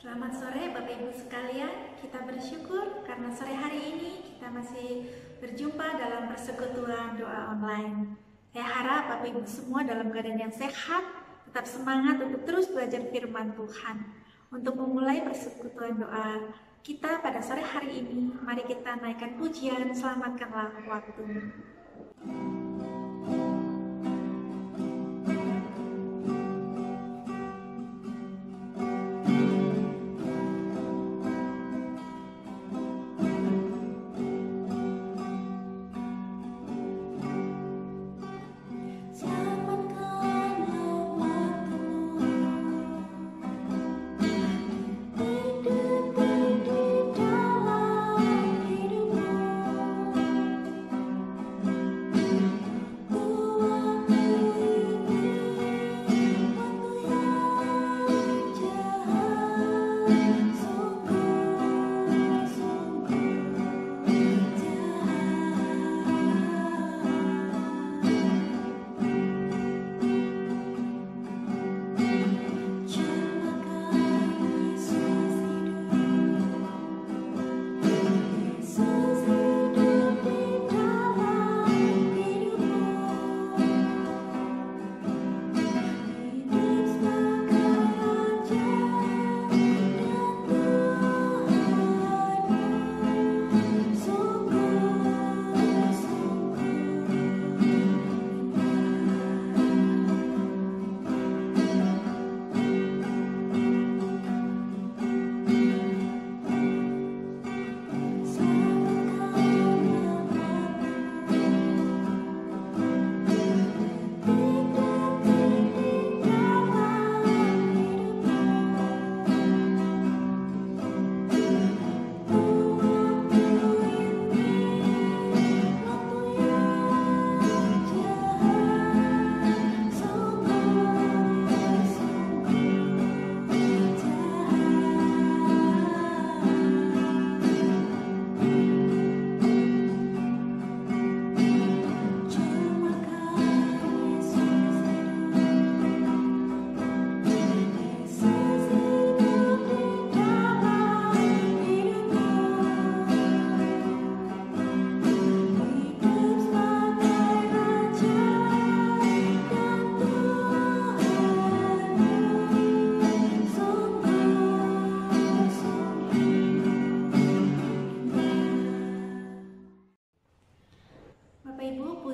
Selamat sore Bapak Ibu sekalian, kita bersyukur karena sore hari ini kita masih berjumpa dalam persekutuan doa online. Saya harap Bapak Ibu semua dalam keadaan yang sehat, tetap semangat untuk terus belajar firman Tuhan. Untuk memulai persekutuan doa kita pada sore hari ini, mari kita naikkan pujian, selamatkanlah waktumu.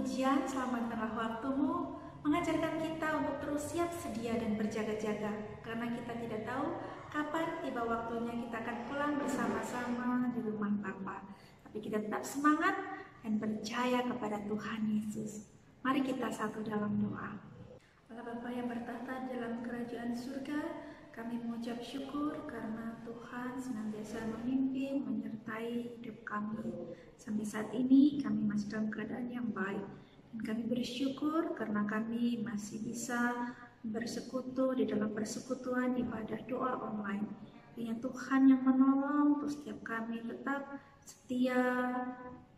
Pujian selamatkanlah waktumu mengajarkan kita untuk terus siap sedia dan berjaga-jaga, karena kita tidak tahu kapan tiba waktunya kita akan pulang bersama-sama di rumah Bapa. Tapi kita tetap semangat dan percaya kepada Tuhan Yesus. Mari kita satu dalam doa. Allah Bapa yang bertahta dalam kerajaan surga, kami mengucap syukur karena Tuhan senantiasa memimpin, menyertai hidup kami. Sampai saat ini kami masih dalam keadaan yang baik. Dan kami bersyukur karena kami masih bisa bersekutu di dalam persekutuan ibadah doa online. Hanya Tuhan yang menolong untuk setiap kami tetap setia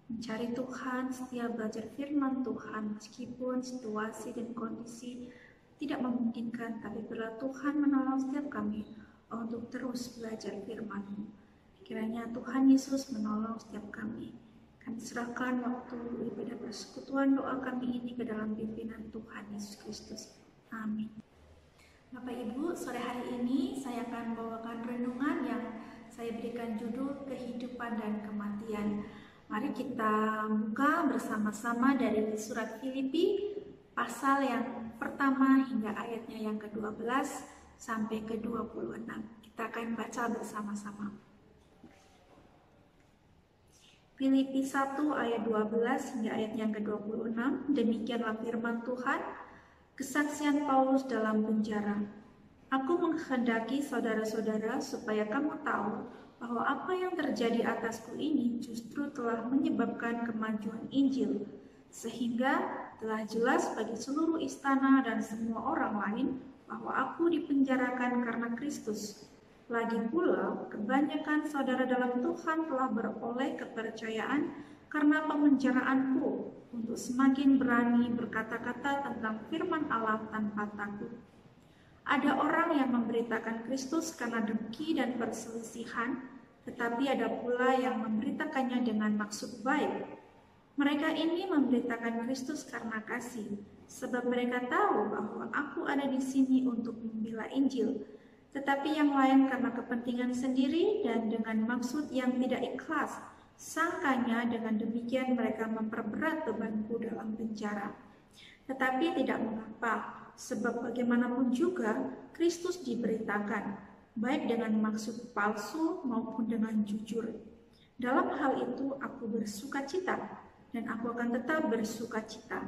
mencari Tuhan, setia belajar firman Tuhan meskipun situasi dan kondisi tidak memungkinkan, tapi bila Tuhan menolong setiap kami untuk terus belajar firman-Mu. Kiranya Tuhan Yesus menolong setiap kami. Kami serahkan waktu ibadah persekutuan doa kami ini ke dalam pimpinan Tuhan Yesus Kristus. Amin. Bapak Ibu, sore hari ini saya akan membawakan renungan yang saya berikan judul Kehidupan dan Kematian. Mari kita buka bersama-sama dari surat Filipi pasal yang pertama hingga ayatnya yang ke-12 sampai ke-26. Kita akan baca bersama-sama. Filipi 1 ayat 12 hingga ayat yang ke-26. Demikianlah firman Tuhan. Kesaksian Paulus dalam penjara. Aku menghendaki saudara-saudara supaya kamu tahu bahwa apa yang terjadi atasku ini justru telah menyebabkan kemajuan Injil, sehingga telah jelas bagi seluruh istana dan semua orang lain bahwa aku dipenjarakan karena Kristus. Lagi pula, kebanyakan saudara dalam Tuhan telah beroleh kepercayaan karena pemenjaraanku untuk semakin berani berkata-kata tentang firman Allah tanpa takut. Ada orang yang memberitakan Kristus karena dengki dan perselisihan, tetapi ada pula yang memberitakannya dengan maksud baik. Mereka ini memberitakan Kristus karena kasih, sebab mereka tahu bahwa aku ada di sini untuk membela Injil. Tetapi yang lain karena kepentingan sendiri dan dengan maksud yang tidak ikhlas. Sangkanya dengan demikian mereka memperberat bebanku dalam penjara. Tetapi tidak mengapa, sebab bagaimanapun juga Kristus diberitakan, baik dengan maksud palsu maupun dengan jujur. Dalam hal itu aku bersuka cita, dan aku akan tetap bersuka cita.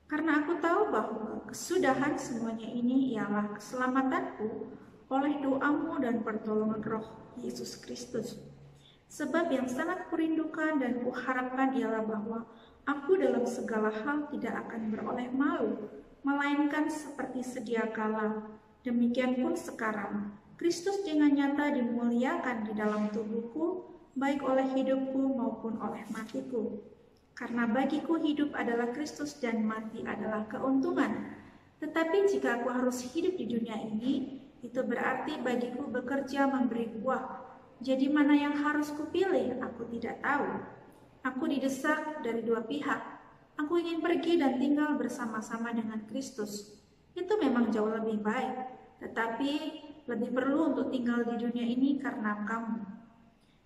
Karena aku tahu bahwa kesudahan semuanya ini ialah keselamatanku oleh doamu dan pertolongan Roh Yesus Kristus. Sebab yang sangat kurindukan dan kuharapkan ialah bahwa aku dalam segala hal tidak akan beroleh malu, melainkan seperti sedia kala. Demikian pun sekarang, Kristus dengan nyata dimuliakan di dalam tubuhku, baik oleh hidupku maupun oleh matiku. Karena bagiku hidup adalah Kristus dan mati adalah keuntungan. Tetapi jika aku harus hidup di dunia ini, itu berarti bagiku bekerja memberi buah. Jadi mana yang harus kupilih, aku tidak tahu. Aku didesak dari dua pihak. Aku ingin pergi dan tinggal bersama-sama dengan Kristus. Itu memang jauh lebih baik, tetapi lebih perlu untuk tinggal di dunia ini karena kamu.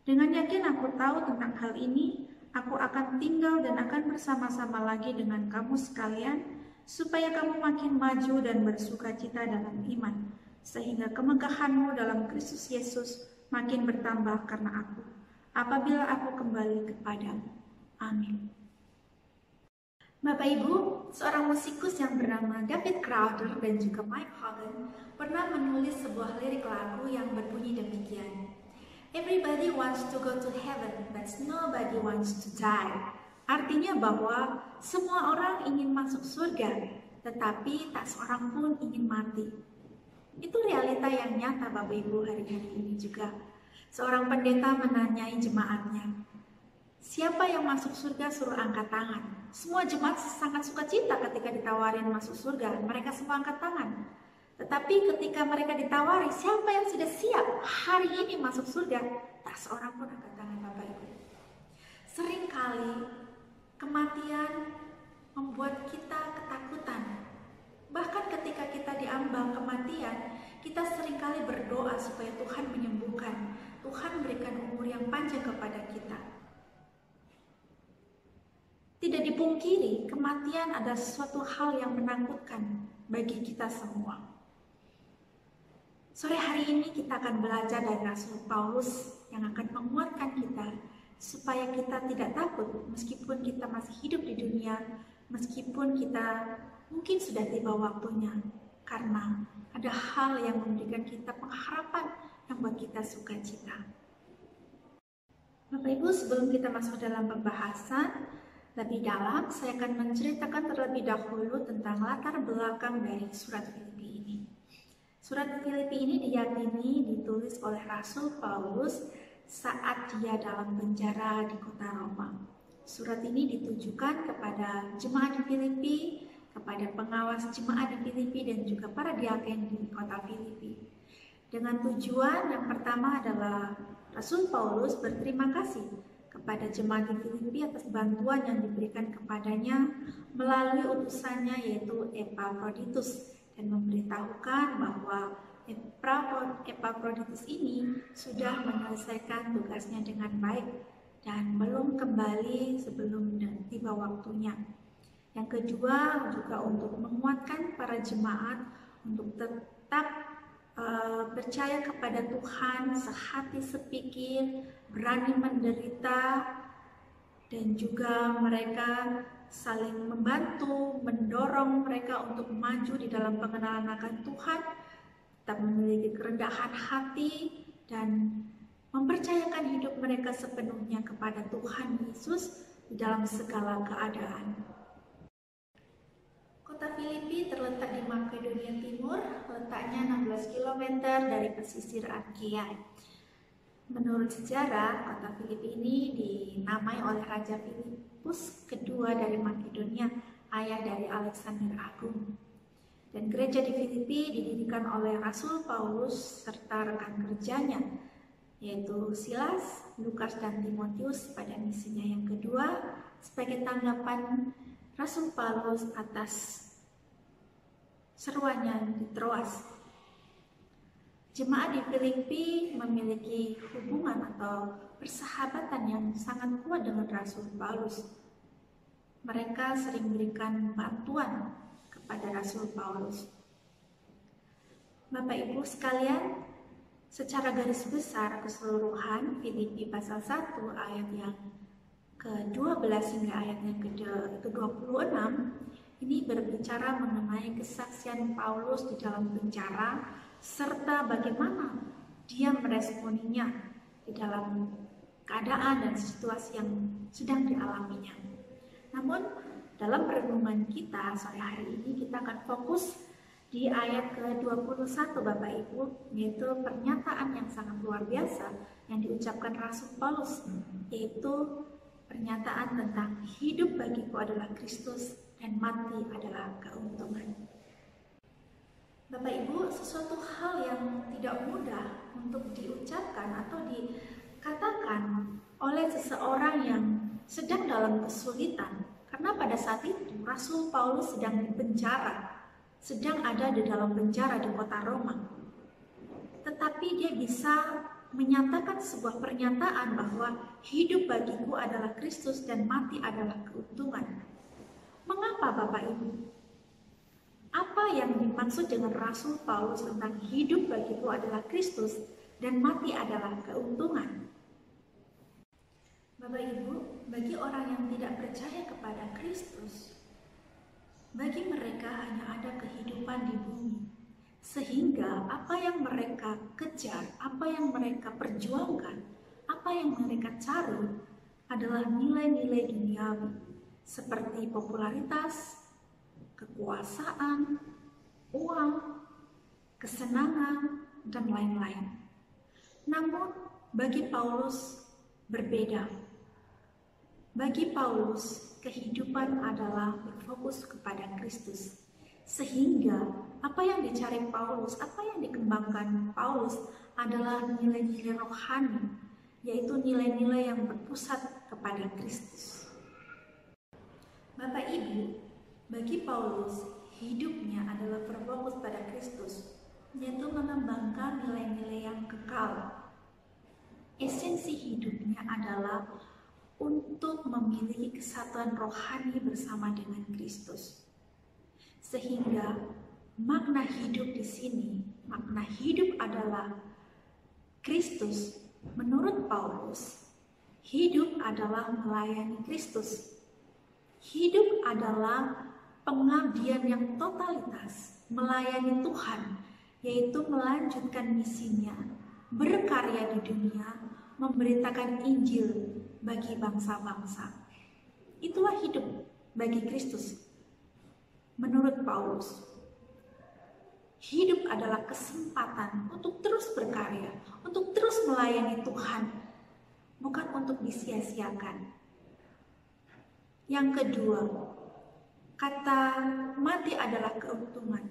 Dengan yakin aku tahu tentang hal ini, aku akan tinggal dan akan bersama-sama lagi dengan kamu sekalian, supaya kamu makin maju dan bersuka cita dalam iman, sehingga kemegahanmu dalam Kristus Yesus makin bertambah karena aku, apabila aku kembali kepadamu. Amin. Bapak Ibu, seorang musikus yang bernama David Crowder dan juga Mike Hogan pernah menulis sebuah lirik lagu yang berbunyi demikian. Everybody wants to go to heaven, but nobody wants to die. Artinya bahwa semua orang ingin masuk surga, tetapi tak seorang pun ingin mati. Itu realita yang nyata Bapak Ibu hari-hari ini juga. Seorang pendeta menanyai jemaatnya, siapa yang masuk surga suruh angkat tangan. Semua jemaat sangat sukacita ketika ditawarin masuk surga. Mereka semua angkat tangan. Tetapi ketika mereka ditawari, siapa yang sudah siap hari ini masuk surga, tak seorang pun angkat tangan Bapak Ibu. Seringkali kematian membuat kita ketakutan. Bahkan ketika kita diambang kematian, kita seringkali berdoa supaya Tuhan menyembuhkan. Tuhan berikan umur yang panjang kepada kita. Tidak dipungkiri, kematian adalah sesuatu hal yang menakutkan bagi kita semua. Sore hari ini kita akan belajar dari Rasul Paulus yang akan menguatkan kita supaya kita tidak takut meskipun kita masih hidup di dunia, meskipun kita mungkin sudah tiba waktunya, karena ada hal yang memberikan kita pengharapan yang buat kita sukacita. Bapak Ibu, sebelum kita masuk dalam pembahasan lebih dalam, saya akan menceritakan terlebih dahulu tentang latar belakang dari surat Filipi ini. Surat Filipi ini diyakini ditulis oleh Rasul Paulus saat dia dalam penjara di kota Roma. Surat ini ditujukan kepada jemaat di Filipi, kepada pengawas jemaat di Filipi, dan juga para diaken di kota Filipi. Dengan tujuan yang pertama adalah Rasul Paulus berterima kasih kepada jemaat di Filipi atas bantuan yang diberikan kepadanya melalui utusannya yaitu Epaphroditus, dan memberitahukan bahwa Epaphroditus ini sudah menyelesaikan tugasnya dengan baik dan belum kembali sebelum tiba waktunya. Yang kedua juga untuk menguatkan para jemaat untuk tetap percaya kepada Tuhan, sehati sepikir, berani menderita, dan juga mereka saling membantu, mendorong mereka untuk maju di dalam pengenalan akan Tuhan, tetap memiliki kerendahan hati, dan mempercayakan hidup mereka sepenuhnya kepada Tuhan Yesus di dalam segala keadaan. Kota Filipi terletak di Makedonia Timur, letaknya 16 km dari pesisir Achaia. Menurut sejarah, kota Filipi ini dinamai oleh Raja Filipus kedua dari Makedonia, ayah dari Alexander Agung. Dan gereja di Filipi didirikan oleh Rasul Paulus serta rekan kerjanya, yaitu Silas, Lukas, dan Timotius pada misinya yang kedua sebagai tanggapan Rasul Paulus atas seruannya di Troas. Jemaat di Filipi memiliki hubungan atau persahabatan yang sangat kuat dengan Rasul Paulus. Mereka sering memberikan bantuan kepada Rasul Paulus. Bapak Ibu sekalian, secara garis besar keseluruhan Filipi pasal 1 ayat yang ke-12 hingga ayat yang ke-26 ini berbicara mengenai kesaksian Paulus di dalam penjara serta bagaimana dia meresponinya di dalam keadaan dan situasi yang sedang dialaminya. Namun dalam perenungan kita sore hari ini kita akan fokus di ayat ke-21 Bapak Ibu, yaitu pernyataan yang sangat luar biasa yang diucapkan Rasul Paulus, yaitu pernyataan tentang hidup bagiku adalah Kristus dan mati adalah keuntungan. Bapak Ibu, sesuatu hal yang tidak mudah untuk diucapkan atau dikatakan oleh seseorang yang sedang dalam kesulitan. Karena pada saat itu Rasul Paulus sedang dipenjara, sedang ada di dalam penjara di kota Roma. Tetapi dia bisa menyatakan sebuah pernyataan bahwa hidup bagiku adalah Kristus dan mati adalah keuntungan. Mengapa Bapak Ibu? Apa yang dimaksud dengan Rasul Paulus tentang hidup bagiku adalah Kristus dan mati adalah keuntungan? Bapak Ibu, bagi orang yang tidak percaya kepada Kristus, bagi mereka hanya ada kehidupan di bumi. Sehingga apa yang mereka kejar, apa yang mereka perjuangkan, apa yang mereka cari adalah nilai-nilai duniawi seperti popularitas, kekuasaan, uang, kesenangan, dan lain-lain. Namun bagi Paulus berbeda. Bagi Paulus, kehidupan adalah berfokus kepada Kristus. Sehingga apa yang dicari Paulus, apa yang dikembangkan Paulus adalah nilai-nilai rohani, yaitu nilai-nilai yang berpusat kepada Kristus. Bapak Ibu, bagi Paulus, hidupnya adalah berfokus pada Kristus, yaitu mengembangkan nilai-nilai yang kekal. Esensi hidupnya adalah untuk memiliki kesatuan rohani bersama dengan Kristus. Sehingga makna hidup di sini, makna hidup adalah Kristus. Menurut Paulus, hidup adalah melayani Kristus. Hidup adalah pengabdian yang totalitas, melayani Tuhan, yaitu melanjutkan misinya, berkarya di dunia, memberitakan Injil bagi bangsa-bangsa. Itulah hidup bagi Kristus. Menurut Paulus, hidup adalah kesempatan untuk terus berkarya, untuk terus melayani Tuhan, bukan untuk disia-siakan. Yang kedua, kata mati adalah keuntungan.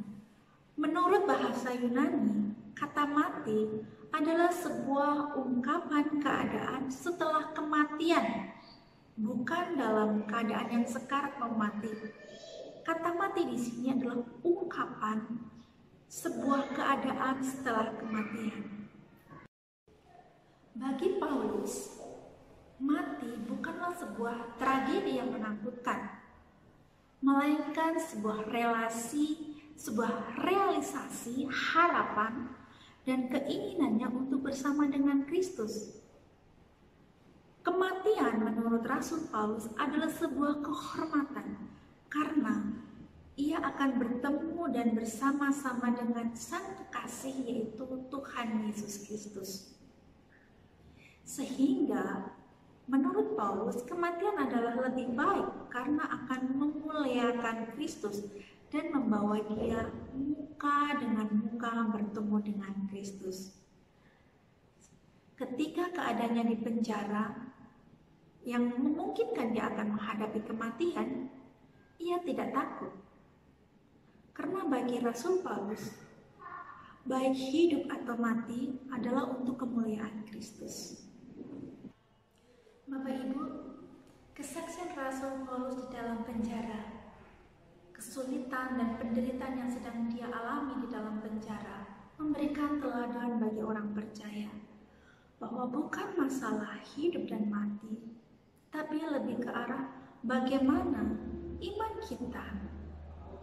Menurut bahasa Yunani, kata mati adalah sebuah ungkapan keadaan setelah kematian, bukan dalam keadaan yang sekarat mau mati. Kata mati di sini adalah ungkapan sebuah keadaan setelah kematian. Bagi Paulus, mati bukanlah sebuah tragedi yang menakutkan, melainkan sebuah relasi, sebuah realisasi harapan dan keinginannya untuk bersama dengan Kristus. Kematian menurut Rasul Paulus adalah sebuah kehormatan karena ia akan bertemu dan bersama-sama dengan Sang Kekasih, yaitu Tuhan Yesus Kristus. Sehingga menurut Paulus, kematian adalah lebih baik karena akan memuliakan Kristus dan membawa dia muka dengan muka bertemu dengan Kristus. Ketika keadaannya di penjara yang memungkinkan dia akan menghadapi kematian, ia tidak takut. Karena bagi Rasul Paulus, baik hidup atau mati adalah untuk kemuliaan Kristus. Bapak Ibu, kesaksian Rasul Paulus di dalam penjara, kesulitan dan penderitaan yang sedang dia alami di dalam penjara, memberikan teladan bagi orang percaya bahwa bukan masalah hidup dan mati, tapi lebih ke arah bagaimana iman kita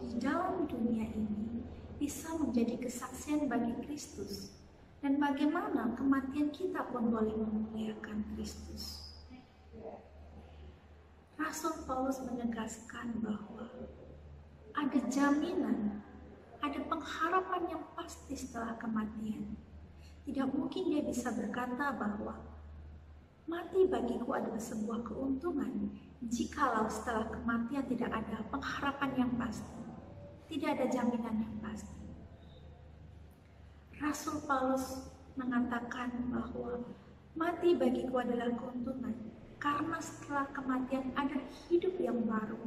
di dalam dunia ini bisa menjadi kesaksian bagi Kristus, dan bagaimana kematian kita pun boleh memuliakan Kristus. Rasul Paulus menegaskan bahwa ada jaminan, ada pengharapan yang pasti setelah kematian. Tidak mungkin dia bisa berkata bahwa mati bagiku adalah sebuah keuntungan jikalau setelah kematian tidak ada pengharapan yang pasti, tidak ada jaminan yang pasti. Rasul Paulus mengatakan bahwa mati bagiku adalah keuntungan karena setelah kematian ada hidup yang baru,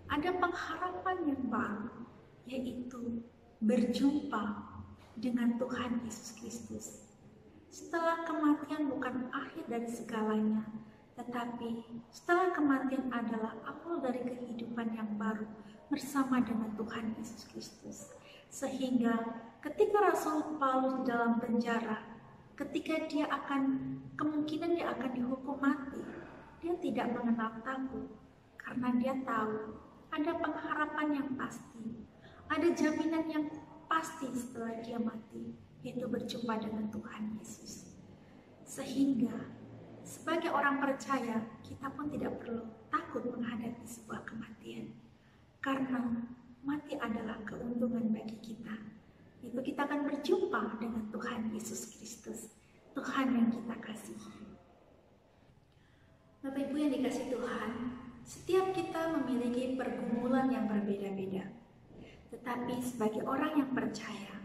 ada pengharapan yang baru, yaitu berjumpa dengan Tuhan Yesus Kristus. Setelah kematian bukan akhir dari segalanya, tetapi setelah kematian adalah awal dari kehidupan yang baru bersama dengan Tuhan Yesus Kristus. Sehingga ketika Rasul Paulus di dalam penjara, ketika kemungkinan dia akan dihukum mati, dia tidak mengenal takut karena dia tahu ada pengharapan yang pasti, ada jaminan yang pasti setelah dia mati, yaitu berjumpa dengan Tuhan Yesus. Sehingga sebagai orang percaya, kita pun tidak perlu takut menghadapi sebuah kematian, karena mati adalah keuntungan bagi kita. Itu kita akan berjumpa dengan Tuhan Yesus Kristus, Tuhan yang kita kasihi. Bapak Ibu yang dikasihi Tuhan, setiap kita memiliki pergumulan yang berbeda-beda. Tetapi sebagai orang yang percaya,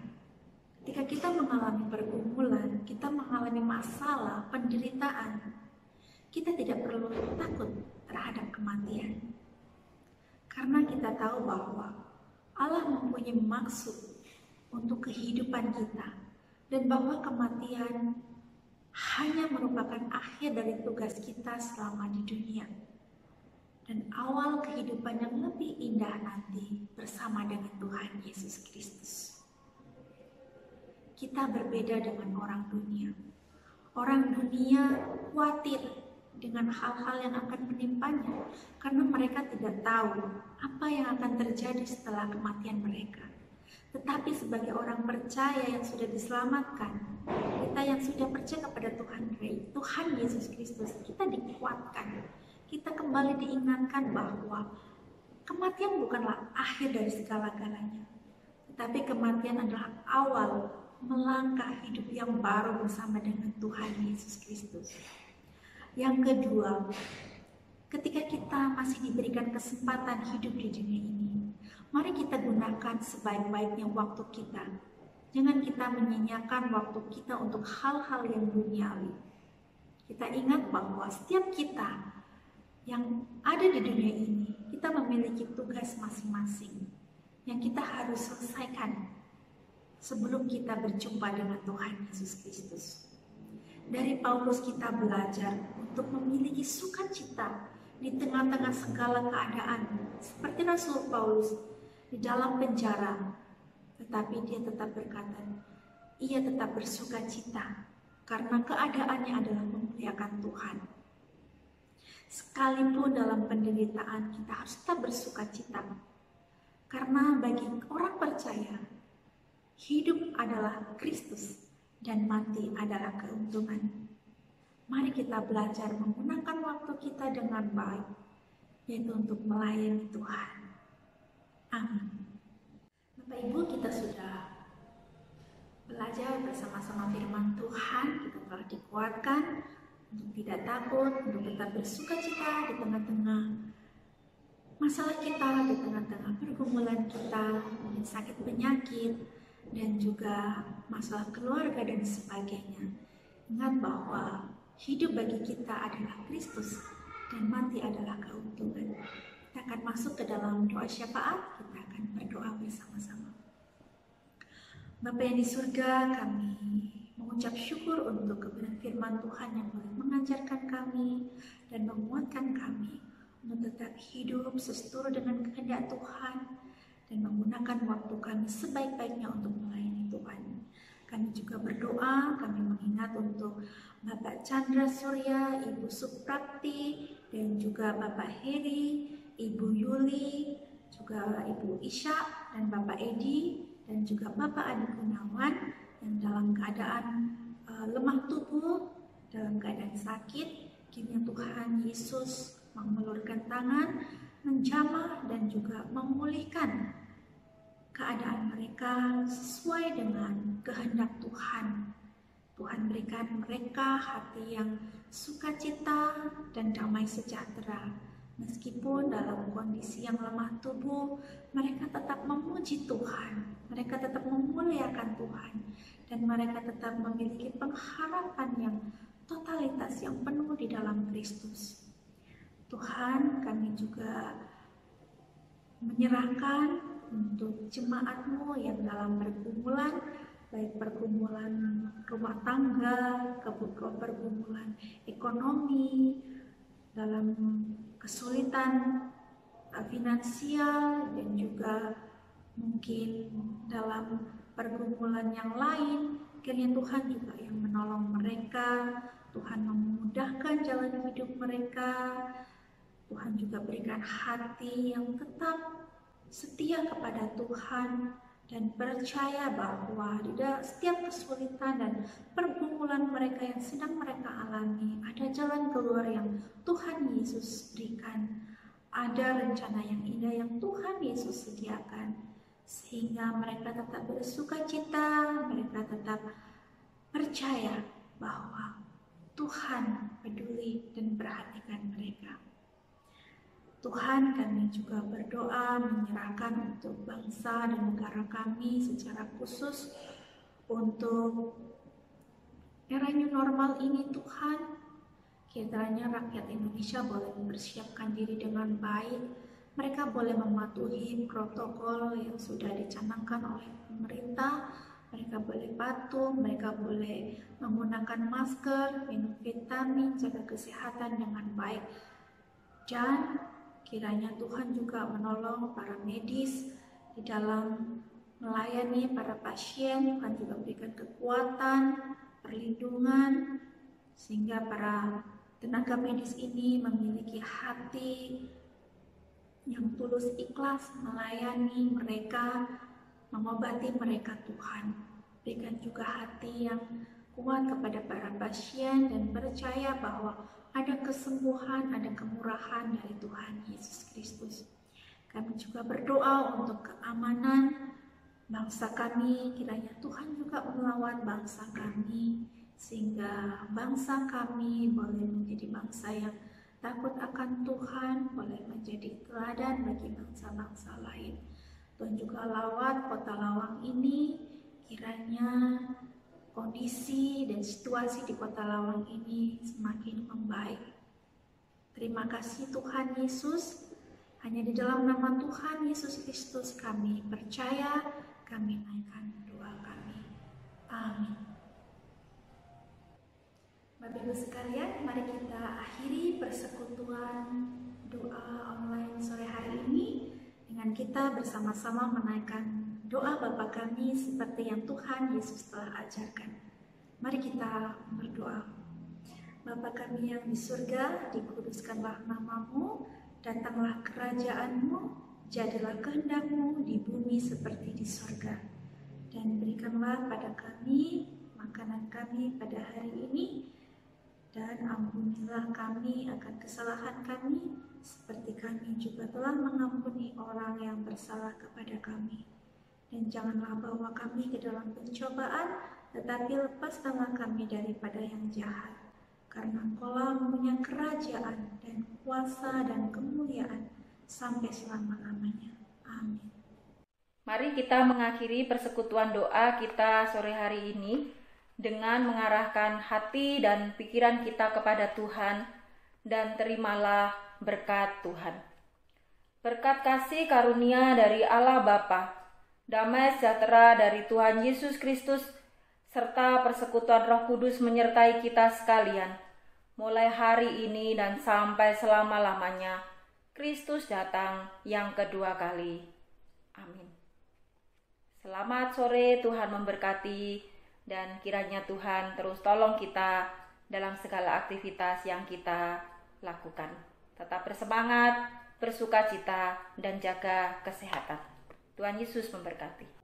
ketika kita mengalami pergumulan, kita mengalami masalah, penderitaan, kita tidak perlu takut terhadap kematian. Karena kita tahu bahwa Allah mempunyai maksud untuk kehidupan kita, dan bahwa kematian hanya merupakan akhir dari tugas kita selama di dunia, dan awal kehidupan yang lebih indah nanti bersama dengan Tuhan Yesus Kristus. Kita berbeda dengan orang dunia. Orang dunia khawatir dengan hal-hal yang akan menimpanya karena mereka tidak tahu apa yang akan terjadi setelah kematian mereka. Tetapi sebagai orang percaya yang sudah diselamatkan, kita yang sudah percaya kepada Tuhan Yesus Kristus, kita dikuatkan, kita kembali diingatkan bahwa kematian bukanlah akhir dari segala-galanya, tetapi kematian adalah awal melangkah hidup yang baru bersama dengan Tuhan Yesus Kristus. Yang kedua, ketika kita masih diberikan kesempatan hidup di dunia ini, mari kita gunakan sebaik-baiknya waktu kita. Jangan kita menyanyiakan waktu kita untuk hal-hal yang duniawi. Kita ingat bahwa setiap kita yang ada di dunia ini, kita memiliki tugas masing-masing yang kita harus selesaikan sebelum kita berjumpa dengan Tuhan Yesus Kristus. Dari Paulus kita belajar untuk memiliki sukacita di tengah-tengah segala keadaan, seperti Rasul Paulus di dalam penjara, tetapi dia tetap berkata, ia tetap bersukacita karena keadaannya adalah memuliakan Tuhan. Sekalipun dalam penderitaan, kita harus tetap bersukacita, karena bagi orang percaya, hidup adalah Kristus dan mati adalah keuntungan. Mari kita belajar menggunakan waktu kita dengan baik, yaitu untuk melayani Tuhan. Amin. Bapak Ibu, kita sudah belajar bersama-sama firman Tuhan, kita telah dikuatkan untuk tidak takut, untuk tetap bersukacita di tengah-tengah masalah kita, di tengah-tengah pergumulan kita, mungkin sakit penyakit, dan juga masalah keluarga dan sebagainya. Ingat bahwa hidup bagi kita adalah Kristus dan mati adalah keuntungan. Kita akan masuk ke dalam doa syafaat, kita akan berdoa bersama-sama. Bapa yang di surga, kami mengucap syukur untuk kebenaran firman Tuhan yang boleh mengajarkan kami dan menguatkan kami untuk tetap hidup sesuai dengan kehendak Tuhan dan menggunakan waktu kami sebaik-baiknya untuk melayani Tuhan. Kami juga berdoa, kami mengingat untuk Bapak Chandra Surya, Ibu Suprapti, dan juga Bapak Heri, Ibu Yuli, juga Ibu Isya, dan Bapak Edi, dan juga Bapak Adi Gunawan yang dalam keadaan lemah tubuh, dalam keadaan sakit. Kiranya Tuhan Yesus mengulurkan tangan, menjamah dan juga memulihkan keadaan mereka sesuai dengan kehendak Tuhan. Tuhan berikan mereka hati yang sukacita dan damai sejahtera. Meskipun dalam kondisi yang lemah tubuh, mereka tetap memuji Tuhan, mereka tetap memuliakan Tuhan, dan mereka tetap memiliki pengharapan yang totalitas yang penuh di dalam Kristus. Tuhan, kami juga menyerahkan untuk jemaat-Mu yang dalam pergumulan, baik pergumulan rumah tangga, pergumulan ekonomi, dalam kesulitan finansial, dan juga mungkin dalam pergumulan yang lain. Kiranya Tuhan juga yang menolong mereka, Tuhan memudahkan jalan hidup mereka, Tuhan juga berikan hati yang tetap setia kepada Tuhan dan percaya bahwa di dalam setiap kesulitan dan pergumulan mereka yang sedang mereka alami, ada jalan keluar yang Tuhan Yesus berikan, ada rencana yang indah yang Tuhan Yesus sediakan, sehingga mereka tetap bersukacita, mereka tetap percaya bahwa Tuhan peduli dan perhatikan mereka. Tuhan, kami juga berdoa menyerahkan untuk bangsa dan negara kami secara khusus untuk era new normal ini. Tuhan, kiranya rakyat Indonesia boleh mempersiapkan diri dengan baik. Mereka boleh mematuhi protokol yang sudah dicanangkan oleh pemerintah. Mereka boleh patuh, mereka boleh menggunakan masker, minum vitamin, jaga kesehatan dengan baik. Dan kiranya Tuhan juga menolong para medis di dalam melayani para pasien. Tuhan juga berikan kekuatan, perlindungan, sehingga para tenaga medis ini memiliki hati yang tulus ikhlas melayani mereka, mengobati mereka. Tuhan, berikan juga hati yang kuat kepada para pasien dan percaya bahwa ada kesembuhan, ada kemurahan dari Tuhan Yesus Kristus. Kami juga berdoa untuk keamanan bangsa kami. Kiranya Tuhan juga melawat bangsa kami, sehingga bangsa kami boleh menjadi bangsa yang takut akan Tuhan, boleh menjadi teladan bagi bangsa-bangsa lain. Tuhan juga lawat kota Lawang ini, kiranya kondisi dan situasi di kota Lawang ini semakin membaik. Terima kasih Tuhan Yesus. Hanya di dalam nama Tuhan Yesus Kristus kami percaya, kami naikkan doa kami. Amin. Bapak Ibu sekalian, mari kita akhiri persekutuan doa online sore hari ini dengan kita bersama-sama menaikkan doa Bapa kami seperti yang Tuhan Yesus telah ajarkan. Mari kita berdoa. Bapa kami yang di surga, dikuduskanlah nama-Mu, datanglah kerajaan-Mu, jadilah kehendak-Mu di bumi seperti di surga. Dan berikanlah pada kami makanan kami pada hari ini, dan ampunilah kami akan kesalahan kami, seperti kami juga telah mengampuni orang yang bersalah kepada kami. Dan janganlah bawa kami ke dalam pencobaan, tetapi lepaskanlah kami daripada yang jahat. Karena Engkau-lah mempunyai kerajaan dan kuasa dan kemuliaan sampai selama-lamanya. Amin. Mari kita mengakhiri persekutuan doa kita sore hari ini dengan mengarahkan hati dan pikiran kita kepada Tuhan, dan terimalah berkat Tuhan. Berkat kasih karunia dari Allah Bapa, damai sejahtera dari Tuhan Yesus Kristus, serta persekutuan Roh Kudus menyertai kita sekalian, mulai hari ini dan sampai selama-lamanya. Kristus datang yang kedua kali. Amin. Selamat sore, Tuhan memberkati, dan kiranya Tuhan terus tolong kita dalam segala aktivitas yang kita lakukan. Tetap bersemangat, bersukacita, dan jaga kesehatan. Tuhan Yesus memberkati.